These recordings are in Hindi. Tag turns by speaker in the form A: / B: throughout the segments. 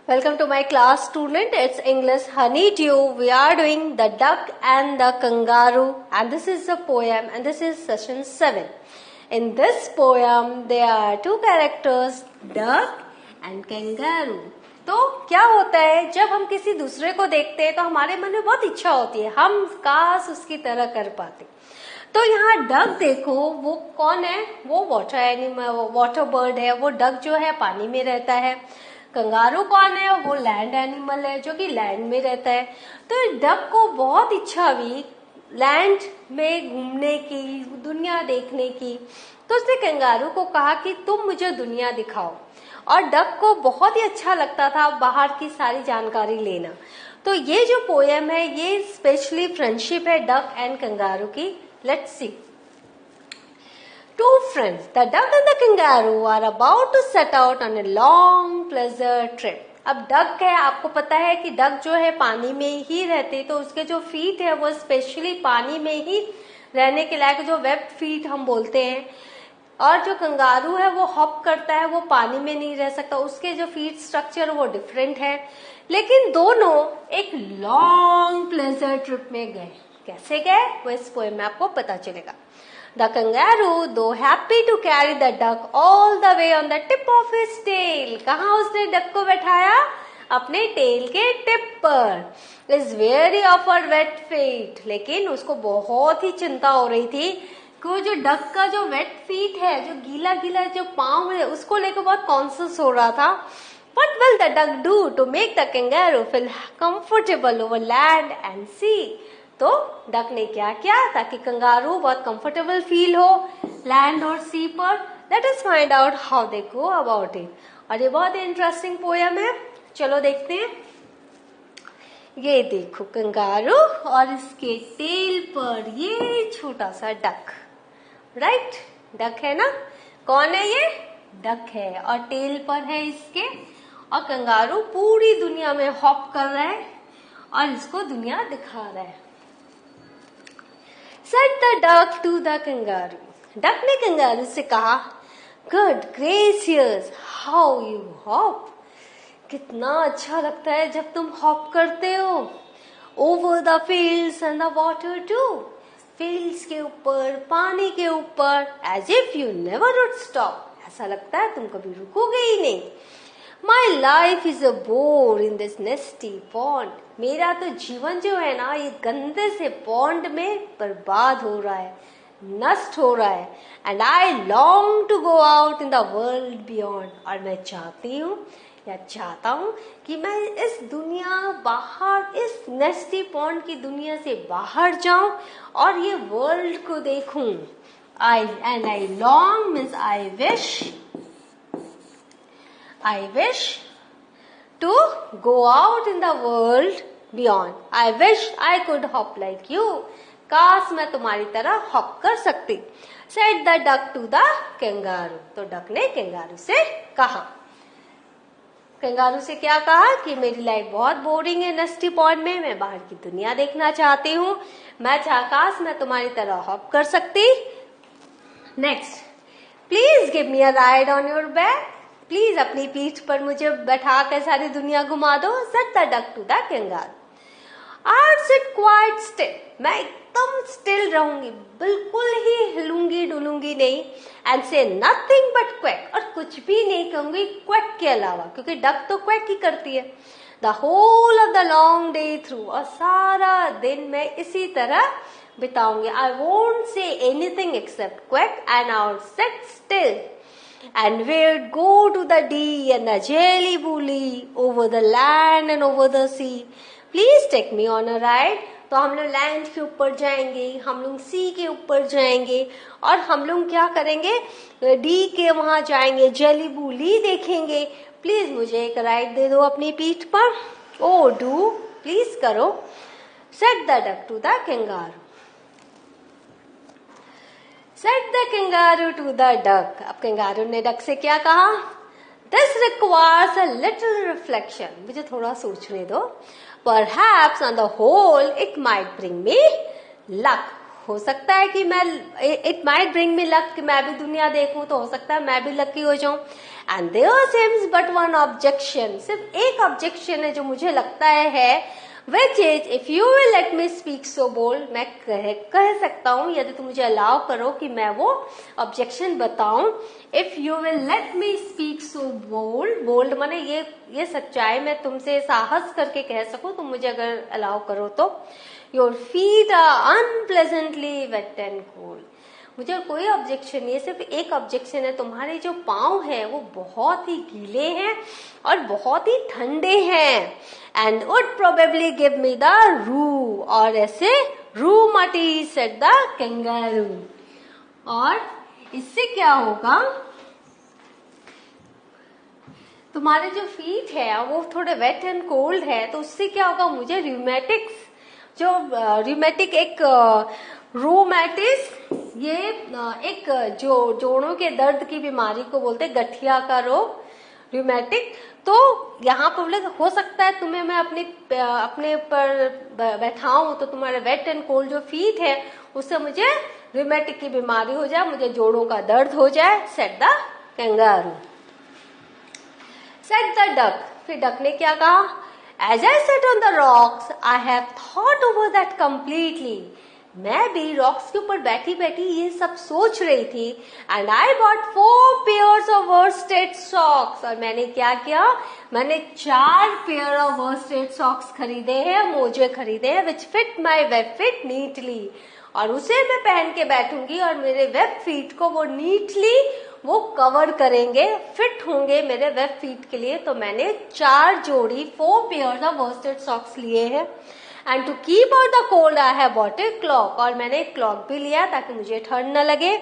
A: Welcome to my class, student. It's English Honeydew. We are doing the duck and the kangaroo, and this is a poem, and this is session 7. In this poem, there are two characters, duck and kangaroo. तो क्या होता है जब हम किसी दूसरे को देखते हैं तो हमारे मन में बहुत इच्छा होती है हम काश उसकी तरह कर पाते। तो यहाँ डक देखो, वो कौन है? वो वाटर एनिमल, वाटर बर्ड है। वो डक जो है पानी में रहता है। कंगारू कौन है? वो लैंड एनिमल है जो कि लैंड में रहता है। तो डक को बहुत इच्छा हुई लैंड में घूमने की, दुनिया देखने की। तो उसने कंगारू को कहा कि तुम मुझे दुनिया दिखाओ, और डक को बहुत ही अच्छा लगता था बाहर की सारी जानकारी लेना। तो ये जो पोएम है ये स्पेशली फ्रेंडशिप है डक एंड कंगारू की। Let's see. Two friends, the duck and the kangaroo, are about to set out on a long pleasure trip. अब डक है, आपको पता है कि डक जो है पानी में ही रहते, तो उसके जो फीट है वो स्पेशली पानी में ही रहने के लायक, जो वेब फीट हम बोलते हैं। और जो कंगारू है वो हॉप करता है, वो पानी में नहीं रह सकता, उसके जो फीट स्ट्रक्चर वो डिफरेंट है। लेकिन दोनों एक लॉन्ग प्लेजर ट्रिप में गए। कैसे गए वो इस पोएम में आपको पता चलेगा। The kangaroo, though happy to carry the duck all the way on the tip of his tail, कहाँ उसने डक को बैठाया? अपने टेल के टिप पर। Is weary of her wet feet, लेकिन उसको बहुत ही चिंता हो रही थी कि वो जो डक का जो वेट फीट है, जो गीला गीला जो पाँव है, उसको लेकर बहुत कॉन्शियस हो रहा था। What will the duck do to make the kangaroo feel comfortable over land and sea? तो डक ने क्या किया ताकि कंगारू बहुत कंफर्टेबल फील हो लैंड और सी पर। Let us find out how they go about it. और ये बहुत इंटरेस्टिंग पोएम है, चलो देखते हैं। ये देखो कंगारू और इसके टेल पर ये छोटा सा डक, राइट? डक है ना? कौन है ये? डक है, और टेल पर है इसके। और कंगारू पूरी दुनिया में हॉप कर रहा है और इसको दुनिया दिखा रहा है। Said the duck to the kangaroo. Duck ने कंगारू से कहा, Good gracious, how you hop. कितना अच्छा लगता है जब तुम हॉप करते हो। Over the fields and the water too. Fields के ऊपर, पानी के ऊपर, as if you never would stop. ऐसा लगता है तुम कभी रुकोगे ही नहीं। My life is a bore in this nasty pond. मेरा तो जीवन जो है ना ये गंदे से पॉन्ड में बर्बाद हो रहा है, नष्ट हो रहा है। And I long to go out in the world beyond. और मैं चाहती हूँ या चाहता हूँ कि मैं इस दुनिया बाहर, इस नेस्टी पॉन्ड की दुनिया से बाहर जाऊं और ये वर्ल्ड को देखूं। I long means I wish to go out in the world beyond. I wish I could hop like you. काश मैं तुम्हारी तरह हॉप कर सकती। Said the duck to the kangaroo. तो डक ने कंगारू से कहा। कंगारू से क्या कहा कि मेरी लाइफ बहुत बोरिंग है नस्टी पॉन्ड में, मैं बाहर की दुनिया देखना चाहती हूँ, काश मैं तुम्हारी तरह हॉप कर सकती। Next, please give me a ride on your back. Please अपनी पीठ पर मुझे बैठा कर सारी दुनिया घुमा दो। Said the duck to the kangaroo. I'll sit quite still. मैं एकदम स्टिल रहूंगी, बिल्कुल ही हिलूंगी डुलूंगी नहीं। And say nothing but quack. और कुछ भी नहीं कहूंगी क्वैक के अलावा, क्योंकि डक तो क्वैक ही करती है। The whole of the long day through. और सारा दिन मैं इसी तरह बिताऊंगी। I won't say anything except quack and I'll sit still. And we'll go to the Dee and the Jelly Bully over the land and over the sea. Please take me on a ride. तो हम लोग लैंड के ऊपर जाएंगे, हम लोग सी के ऊपर जाएंगे, और हम लोग क्या करेंगे? डी के वहां जाएंगे, जेली बुली देखेंगे। प्लीज मुझे एक राइड दे दो अपनी पीठ पर। ओ डू, प्लीज करो। Said the duck to the kangaroo. Said the kangaroo to the duck. अब कंगारू ने डक से क्या कहा? This requires a little reflection. मुझे थोड़ा सोचने दो। Perhaps on the whole it might bring me luck. हो सकता है कि मैं it might bring me luck कि मैं भी दुनिया देखूं, तो हो सकता है मैं भी लकी हो जाऊं. And there seems but one objection, सिर्फ एक ऑब्जेक्शन है जो मुझे लगता है, which is if you will let me speak so bold, मैं कह सकता हूँ यदि तुम मुझे अलाउ करो कि मैं वो ऑब्जेक्शन बताऊं. if you will let me speak so bold, bold माने ये सच्चाई मैं तुमसे साहस करके कह सकूं, तुम मुझे अगर अलाउ करो तो. your feet are unpleasantly wet and cold, मुझे कोई ऑब्जेक्शन नहीं है, सिर्फ एक ऑब्जेक्शन है, तुम्हारे जो पाँव हैं वो बहुत ही गीले हैं और बहुत ही ठंडे हैं. And would probably give me the रू, और ऐसे रूमटी सेड द कैंगारू. और इससे क्या होगा, तुम्हारे जो फीट है वो थोड़े वेट एंड कोल्ड है, तो उससे क्या होगा, मुझे र्यूमेटिक्स, जो र्यूमेटिक एक रोमैटिस, ये एक जो जोड़ों के दर्द की बीमारी को बोलते हैं, गठिया का रोग, र्यूमेटिक. तो यहाँ पर बोले हो सकता है तुम्हें मैं अपने पर बैठाऊं तो तुम्हारे वेट एंड कोल्ड जो फीट है उससे मुझे र्यूमेटिक की बीमारी हो जाए, मुझे जोड़ों का दर्द हो जाए. Said the kangaroo. Said the duck, फिर डक ने क्या कहा, as I sat on the rocks I have thought over that completely, मैं भी रॉक्स के ऊपर बैठी बैठी ये सब सोच रही थी. And I bought 4 pairs of worsted socks, और मैंने क्या किया, मैंने 4 पेयर ऑफ worsted socks खरीदे हैं, मोजे खरीदे हैं, which fit my web feet neatly, और उसे मैं पहन के बैठूंगी और मेरे वेब फीट को वो नीटली वो कवर करेंगे, फिट होंगे मेरे वेब फीट के लिए. तो मैंने 4 जोड़ी 4 पेयर्स ऑफ worsted socks लिए हैं. And to keep out the cold I have bought a cloak, और मैंने एक क्लॉक भी लिया ताकि मुझे ठंड न लगे.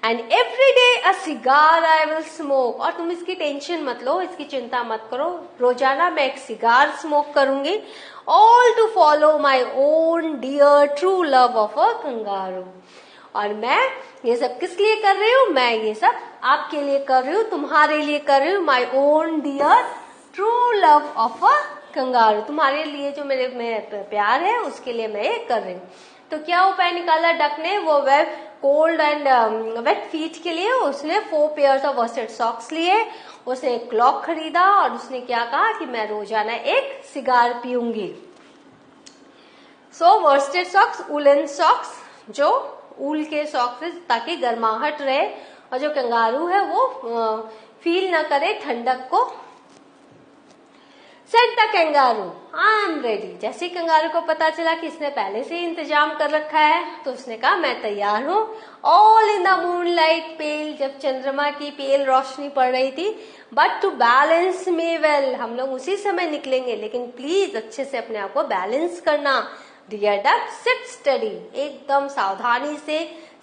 A: And every day a cigar I will smoke, और तुम इसकी टेंशन मत लो, इसकी चिंता मत करो, रोजाना मैं एक सिगार स्मोक करूंगी. All to follow my own dear true love of a kangaroo, और मैं ये सब किस लिए कर रही हूँ, मैं ये सब आपके लिए कर रही हूँ, तुम्हारे लिए कर रही हूँ. My own dear true love of a kangaroo, तुम्हारे लिए जो मेरे में प्यार है उसके लिए मैं ये कर रही हूँ. तो क्या उपाय निकाला डक ने, वो web cold and wet feet के लिए उसने 4 पेयर्स ऑफ worsted socks लिए, उसने एक क्लॉक खरीदा, और उसने क्या कहा कि मैं रोजाना एक सिगार पीऊंगी. सो worsted socks, वुलन सॉक्स, जो ऊल के सॉक्स, ताकि गर्माहट रहे और जो कंगारू है वो फील न करे ठंडक को. Said the kangaroo I am ready, जैसे ही कंगारू को पता चला कि इसने पहले से ही इंतजाम कर रखा है, तो उसने कहा मैं तैयार हूँ. All in the moonlight pale, जब चंद्रमा की पेल रोशनी पड़ रही थी. But to balance me well, हम लोग उसी समय निकलेंगे, लेकिन प्लीज अच्छे से अपने आप को बैलेंस करना. डियर डक सिट स्टडी, एकदम सावधानी से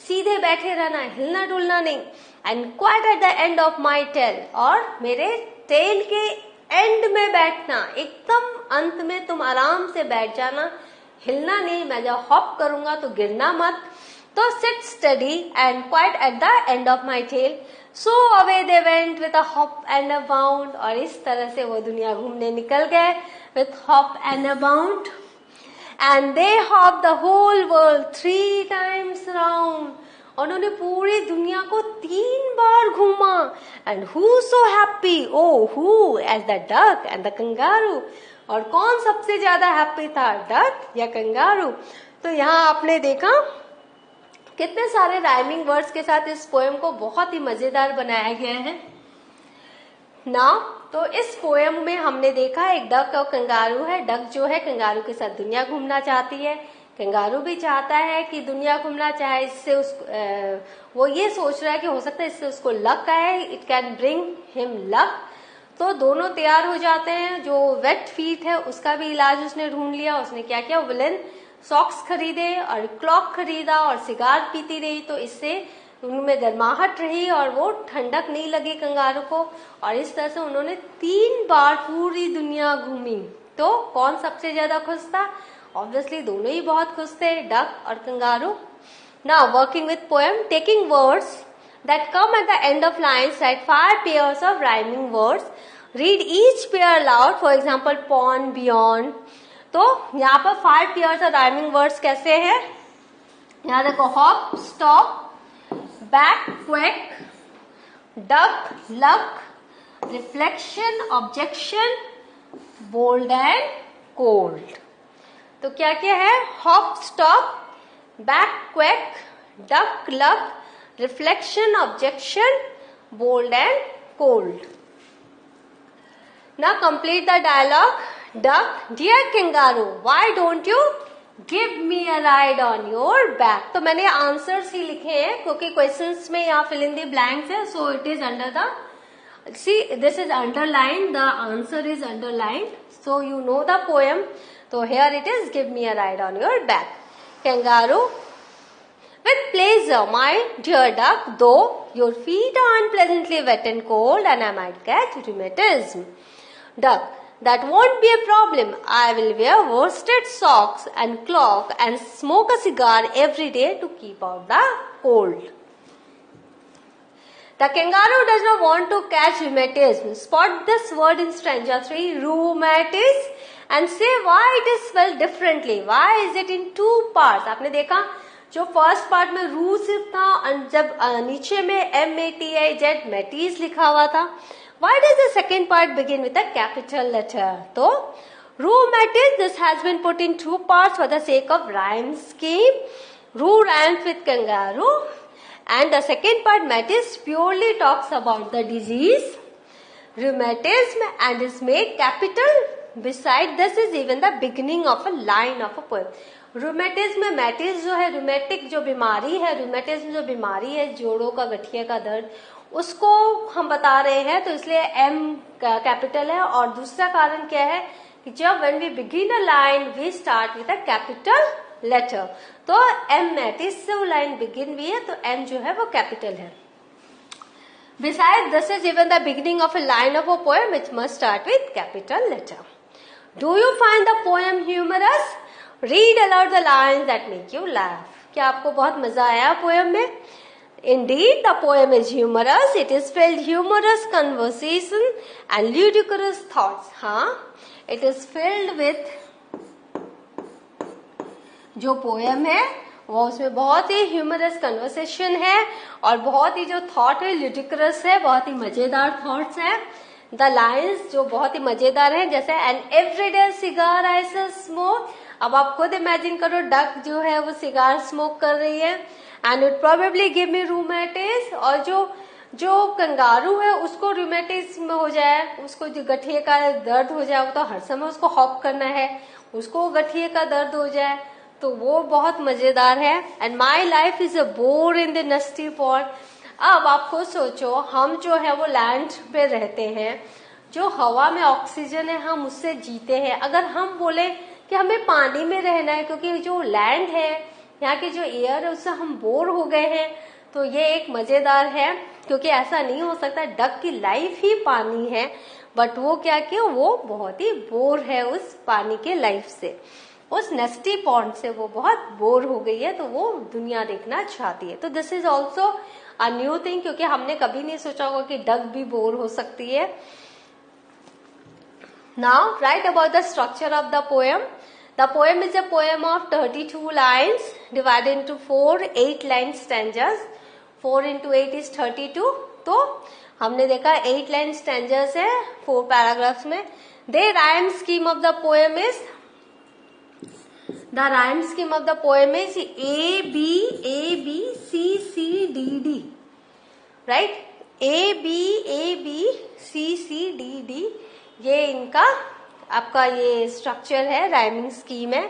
A: सीधे बैठे रहना, हिलना डुलना नहीं. And quite at the end of my tail, और मेरे टेल के एंड में बैठना, एकदम अंत में तुम आराम से बैठ जाना, हिलना नहीं. मैं जब हॉप करूंगा तो गिरना मत. तो sit steady and quite at the end of my tail. So away they went with a hop and a bound, और इस तरह से वो दुनिया घूमने निकल गए with hop and a bound. And they hop the whole world 3 times round, उन्होंने पूरी दुनिया को 3 बार घूमा. And who so happy, oh who, as the duck and the kangaroo, और कौन सबसे ज्यादा हैप्पी था, डक या कंगारू. तो यहाँ आपने देखा कितने सारे राइमिंग वर्ड्स के साथ इस पोएम को बहुत ही मजेदार बनाया गया है ना. तो इस पोएम में हमने देखा एक डक और कंगारू है. डक जो है कंगारू के साथ दुनिया घूमना चाहती है, कंगारू भी चाहता है कि दुनिया घूमना चाहे, इससे उसको वो ये सोच रहा है कि हो सकता है इससे उसको लक आए, it can bring him luck. तो दोनों तैयार हो जाते हैं. जो वेट फीट है उसका भी इलाज उसने ढूंढ लिया. उसने क्या किया, वुलन सॉक्स खरीदे और क्लॉक खरीदा और सिगार पीती रही, तो इससे उनमें गर्माहट रही और वो ठंडक नहीं लगी कंगारू को. और इस तरह से उन्होंने 3 बार पूरी दुनिया घूमी. तो कौन सबसे ज्यादा खुश था, ऑब्वियसली दोनों ही बहुत खुश थे, डक और kangaroo. Now working with poem, taking words that come at the end of lines, write 5 pairs of rhyming words, read each pair aloud. For example pond, beyond. तो यहाँ पर 5 पेयर्स ऑफ राइमिंग वर्ड्स कैसे हैं, यहाँ देखो, hop stop, back quack, duck luck, reflection objection, bold and cold. तो क्या क्या है? Hop stop, back quack, duck luck, reflection objection, bold and cold. Now complete the dialogue. Duck, dear kangaroo, why don't you give me a ride on your back? तो मैंने आंसर्स ही लिखे हैं क्योंकि क्वेश्चंस में यहाँ fill in the blanks है, so it is under the, see this is underlined, the answer is underlined, so you know the poem. So here it is, give me a ride on your back. Kangaroo, with pleasure, my dear duck, though your feet are unpleasantly wet and cold and I might catch rheumatism. Duck, that won't be a problem. I will wear worsted socks and cloak and smoke a cigar every day to keep out the cold. The kangaroo does not want to catch rheumatism. Spot this word in stanza 3, rheumatism, and say why it is spelled differently. Why is it in two parts? आपने देखा जो फर्स्ट पार्ट में रू सिर्फ था, जब नीचे में MATIZ मेटीज लिखा हुआ था. Why does the second part begin with a capital letter? So, rheumatism, this has been put in two parts for the sake of rhyme scheme. Roo rhymes with kangaroo, and the second part, matis, purely talks about the disease, rheumatism, and is made capital. Beside this is even the beginning of a line of a poem. Rheumatism में मैटिस जो है, रूमेटिक जो बीमारी है, रूमेटिज्म जो बीमारी है, जोड़ों का गठिया का दर्द, उसको हम बता रहे हैं, तो इसलिए एम कैपिटल है. और दूसरा कारण क्या है कि जब when we begin a line we start with a capital letter, तो एम मैटिस से वो लाइन बिगिन हुई है, तो एम जो है वो कैपिटल है. Besides, this is even the beginning of a line of a poem which must start with capital letter. Do you find the poem humorous? Read aloud the lines that make you laugh. क्या आपको बहुत मजा आया पोएम में? Indeed, the poem is humorous. It is filled humorous conversation and ludicrous thoughts. हाँ, it is filled with, जो पोएम है वो उसमें बहुत ही ह्यूमरस कन्वर्सेशन है और बहुत ही जो थॉट है ल्यूडिक्रस है, बहुत ही मजेदार थॉट्स है. द लाइन्स जो बहुत ही मजेदार है, जैसे an everyday cigar I smoke. अब आप खुद इमेजिन करो, डक जो है वो सिगार स्मोक कर रही है, and it probably give me rheumatiz. और जो कंगारू है उसको रूमेटिज्म हो जाए, उसको जो गठिए का दर्द हो जाए, वो तो हर समय उसको हॉप करना है, उसको गठिए का दर्द हो जाए, तो वो बहुत मजेदार है. And my life is a bore in the nasty pond. अब आप खुद सोचो, हम जो है वो लैंड पे रहते हैं, जो हवा में ऑक्सीजन है हम उससे जीते हैं. अगर हम बोले कि हमें पानी में रहना है क्योंकि जो लैंड है, यहाँ की जो एयर है, उससे हम बोर हो गए हैं, तो ये एक मजेदार है. क्योंकि ऐसा नहीं हो सकता, डक की लाइफ ही पानी है, बट वो क्या कि वो बहुत ही बोर है उस पानी के लाइफ से, उस नस्टी पॉन्ड से वो बहुत बोर हो गई है, तो वो दुनिया देखना चाहती है. तो this is also a new thing, क्योंकि हमने कभी नहीं सोचा होगा कि डक भी बोर हो सकती है. Now right about the structure of the poem. The poem is a poem of 32 lines divided into 4 8-line stanzas. 4 into 8 is 32. तो हमने देखा 8-line stanzas है 4 paragraphs में. The rhyme scheme of the poem is A B C C D D. Right? A B C C D D. ये इनका आपका ये स्ट्रक्चर है, राइमिंग स्कीम है.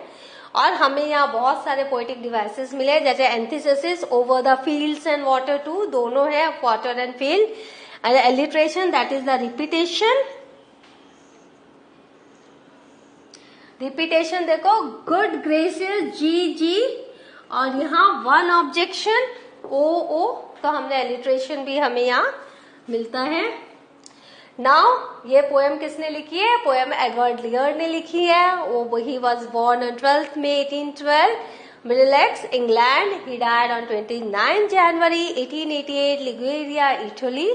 A: और हमें यहाँ बहुत सारे पोएटिक डिवाइसेस मिले, जैसे antithesis, over the fields and water too, दोनों है, water and field. And alliteration, that is the repetition. Repetition देखो, गुड ग्रेसियस जी, और यहाँ वन ऑब्जेक्शन ओ, तो हमने एलिट्रेशन भी हमें यहाँ मिलता है. नाउ ये पोएम किसने लिखी है? पोएम एडवर्ड लियर ने लिखी है. वो he was born on 12 May 1812, Middlesex, England. He died on 29 January 1888, लिगुरिया, इटली.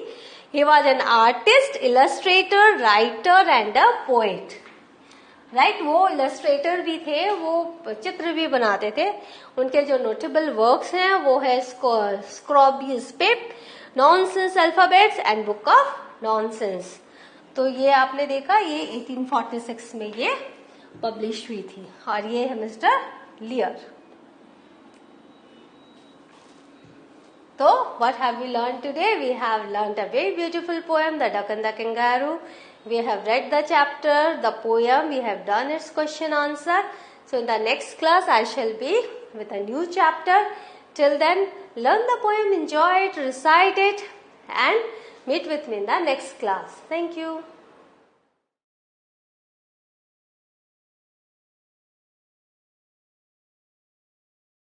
A: He was an artist, illustrator, writer and a poet. Right वो इलस्ट्रेटर भी थे, वो चित्र भी बनाते थे। उनके जो नोटेबल वर्क्स हैं वो है Scroobious Pip, nonsense alphabets and book of nonsense. तो ये आपने देखा, ये 1846 में ये पब्लिश हुई थी। और ये है mister लियर। So, what have we learned today? We have learned a very beautiful poem, The Duck and the Kangaroo. We have read the chapter, the poem, we have done its question answer. So, in the next class, I shall be with a new chapter. Till then, learn the poem, enjoy it, recite it, and meet with me in the next class. Thank you.